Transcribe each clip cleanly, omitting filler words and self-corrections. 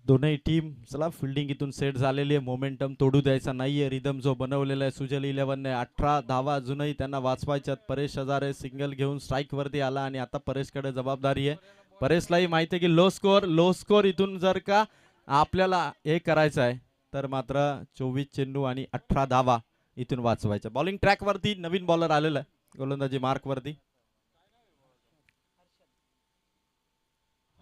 दोनही टीम चला फिल्डिंग इथून सेट झालेली आहे. मोमेंटम तोडू द्यायचा नाहीये. रिदम जो बनवलेला आहे सुजल 11ने 18 धावा अजूनही त्यांना वाचवायच्यात. परेश हजारे सिंगल घेऊन स्ट्राईक वरती आला आणि आता परेशकडे जबाबदारी आहे. परेशलाही माहिती आहे की लो स्कोर इथून जर का आपल्याला हे करायचं आहे तर मात्र 24 चेंडू आणि 18 धावा इथून वाचवायच्या. बॉलिंग ट्रॅक वरती नवीन बॉलर आलेला आहे गोलंदाजी मार्क वरती.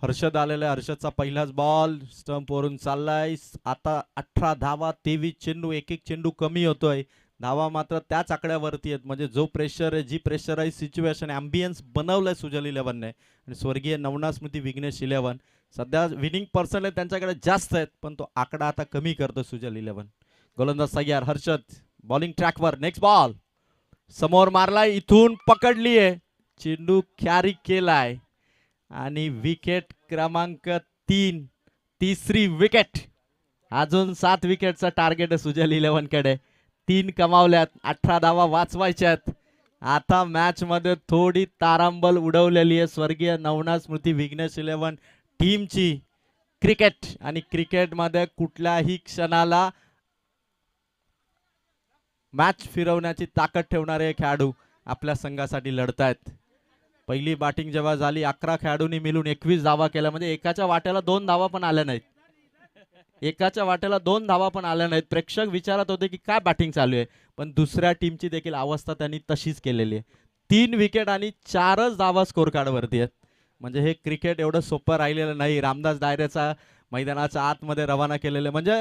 हर्षद आलेला आहे. हर्षदचा पहिलाच बॉल स्टंप वरून चाललाय. आता 18 धावा 23 चेंडू. एक एक चेंडू कमी होतोय. धावा मात्र त्याच आकड्यावरती आहेत. म्हणजे जो प्रेशर आहे जी प्रेशराईज सिच्युएशन ॲम्बियन्स बनवलंय सुजल 11ने आणि स्वर्गीय नवना स्मृती विघ्नेश 11 सध्या विनिंग पर्सेंटेज त्यांच्याकडे जास्त आहेत पण तो आकडा आता कमी करतो सुजल 11. गोलंदाज तयार. हर्षद बॉलिंग ट्रॅकवर. नेक्स्ट बॉल समोर मारलाय. इथून पकडली आहे. चेंडू कॅरी केलाय आणि विकेट क्रमांक 3. तिसरी विकेट. अजून 7 विकेटचा टार्गेट आहे सुजल 11 कडे. 3 कमावल्यात. 18 धावा वाचवायच्यात. आता मॅच मध्ये थोडी तारांबळ उडवलेली आहे स्वर्गीय नवना स्मृती विघ्नेश 11 टीमची. क्रिकेट आणि क्रिकेटमध्ये कुठल्याही क्षणाला मॅच फिरवण्याची ताकद ठेवणारे खेळाडू आपल्या संघासाठी लढतायत. पहिली बॅटिंग जेव्हा झाली 11 खेळाडूंनी मिळून 21 धावा केल्या. म्हणजे एकाच्या वाट्याला 2 धावा पण आल्या नाहीत. एकाच्या वाट्याला 2 धावा पण आल्या नाहीत. प्रेक्षक विचारत होते की काय बॅटिंग चालू आहे पण दुसऱ्या टीमची देखील अवस्था त्यांनी तशीच केलेली आहे. 3 विकेट आणि 4च धावा स्कोर कार्ड वरती आहेत. म्हणजे हे क्रिकेट एवढं सोपं राहिलेलं नाही. रामदास दायरेचा मैदानाच्या आतमध्ये रवाना केलेले म्हणजे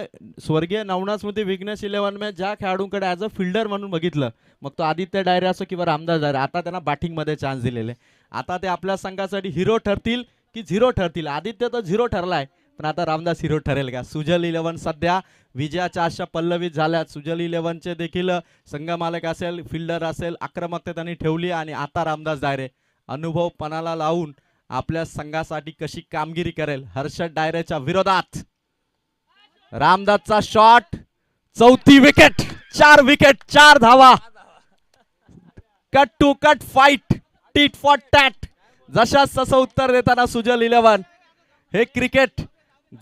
स्वर्गीय नवना स्मृती विघ्नेश 11 में ज्या खेळाडूंकडे ॲज अ फिल्डर म्हणून बघितलं मग तो आदित्य डायरे असो किंवा रामदास डायरे आता त्यांना बॅटिंगमध्ये चान्स दिलेले. आता ते आपल्या संघासाठी हिरो ठरतील की झिरो ठरतील. आदित्य तर झिरो ठरलाय पण आता रामदास हिरो ठरेल का. सुजल 11 सध्या विजयाच्या आशा पल्लवित झाल्यात. सुजल 11चे देखील संघ मालक असेल फिल्डर असेल आक्रमकता त्यांनी ठेवली आणि आता रामदास डायरे अनुभव पणाला लावून आपल्या संघासाठी कशी कामगिरी करेल. हर्षद डायरेच्या विरोधात रामदासचा शॉट. 4थी विकेट. 4 विकेट 4 धावा. Cut to cut fight. Tit for tat. जशाच तसं उत्तर देताना सुजल 11. हे क्रिकेट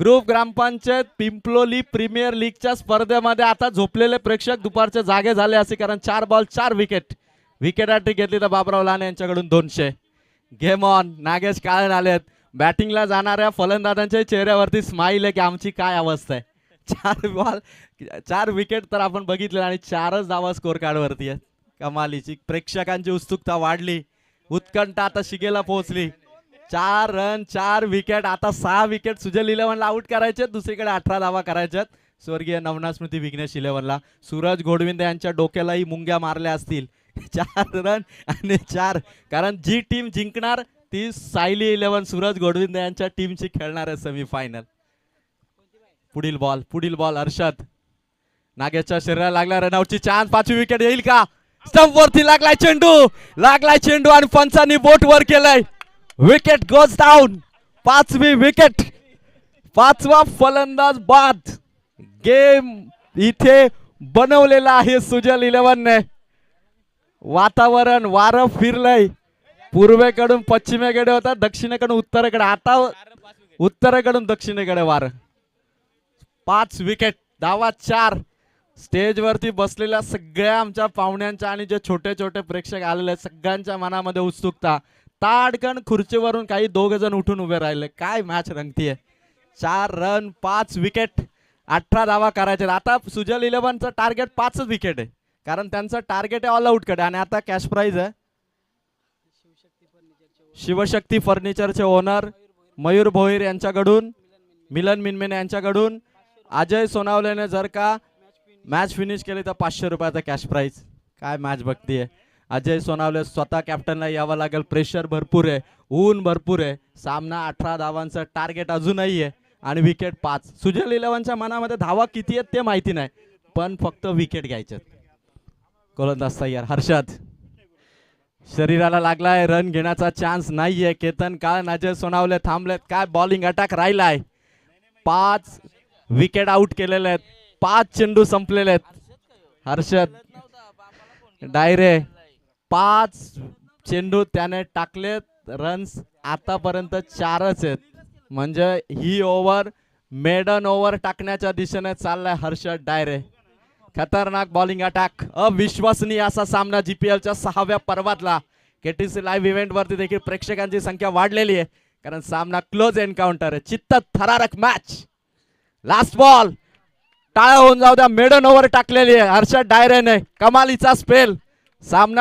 ग्रुप ग्रामपंचायत पिंपलोली प्रीमियर लीगच्या स्पर्धेमध्ये आता झोपलेले प्रेक्षक दुपारचे जागे झाले असे कारण 4 बॉल 4 विकेट. विकेट हॅट्रिक घेतली तर बाबराव लाने यांच्याकडून 200. Game on. नागेश काळन आलेत. बॅटिंगला जाणाऱ्या फलंदाजांच्या चेहऱ्यावरती स्माईल आहे की आमची काय अवस्था आहे. 4 बॉल 4 विकेट तर आपण बघितले आणि 4च धावा स्कोर कार्ड वरती आहेत. कमालीची. प्रेक्षकांची उत्सुकता वाढली. उत्कंठा आता शिगेला पोहोचली. 4 रन 4 विकेट. आता 6 विकेट सुजल 11 ला आउट करायचे. दुसरीकडे 18 धावा करायच्यात स्वर्गीय नवना स्मृती विघ्नेश 11 ला. सूरज घोडविंदे यांच्या डोक्यालाही मुंग्या मारल्या असतील. 4 रन आणि 4 कारण जी टीम जिंकणार ती सायली 11 सूरज घोडविंदे यांच्या टीमची खेळणार आहे सेमीफायनल. पुढील बॉल हर्षद. नागेशच्या शरीराला लागला. रनआउटची चान्स. 5वी विकेट येईल का. स्टंप वरती लागलाय चेंडू आणि पंचांनी बोट वर केलाय. Wicket goes down. 5वी विकेट. 5वा फलंदाज बाद. गेम इथे बनवलेला आहे सुजल 11 ने. वातावरण वारं फिरलंय. पूर्वेकडून पश्चिमेकडे होता दक्षिणेकडून उत्तरेकडे. आता उत्तरेकडून दक्षिणेकडे वारं. 5 विकेट. धावा 4. स्टेजवरती बसलेल्या सगळ्या आमच्या पाहुण्यांच्या आणि जे छोटे छोटे प्रेक्षक आलेले सगळ्यांच्या मनामध्ये उत्सुकता. ताडकन खुर्चीवरून काही 2 जण उठून उभे राहिले. काय मॅच रंगतीये. 4 रन 5 विकेट 18 धावा करायचे. आता सुजल 11चं टार्गेट 5च विकेट आहे कारण त्यांचं टार्गेट आहे ऑल आउट कडे आणि आता कॅश प्राइज आहे शिवशक्ती फर्निचरचे ओनर मयूर भोईर यांच्याकडून मिलन मिनमेने यांच्याकडून अजय सोनावलेने जर का मॅच फिनिश केली तर 500 रुपयाचा कॅश प्राइज. काय मॅच बघतीये. अजय सोनावले स्वतः कॅप्टनला यावं लागेल. प्रेशर भरपूर आहे. ऊन भरपूर आहे. सामना 18 धावांचं टार्गेट अजूनही आहे आणि विकेट 5. सुजल 11च्या मनामध्ये धावा किती आहेत ते माहिती नाही पण फक्त विकेट घ्यायचे. गोलंदाज तयार. हर्षद शरीराला लागलाय. रन घेण्याचा चान्स नाहीये. केतन काळन अजय सोनावले थांबलेत. काय बॉलिंग अटॅक राहिलाय. 5 विकेट आउट केलेले आहेत. 5 चेंडू संपलेले आहेत. हर्षद डायरे 5 चेंडू त्याने टाकलेत. रन्स आतापर्यंत 4च आहेत म्हणजे ही ओव्हर मेडन ओव्हर टाकण्याच्या दिशेने चाललाय हर्षद डायरे. खतरनाक बॉलिंग अटॅक. अविश्वसनीय असा सामना जीपीएलच्या 6व्या पर्वातला. केटीसी लाईव्ह इव्हेंट वरती देखील प्रेक्षकांची संख्या वाढलेली आहे, कारण सामना क्लोज एन्काउंटर आहे. चित्त थरारक मॅच. लास्ट बॉल टाळा होऊन जाऊ द्या. मेडन ओव्हर टाकलेली आहे हर्षद डायरेने. कमालीचा स्पेल. सामना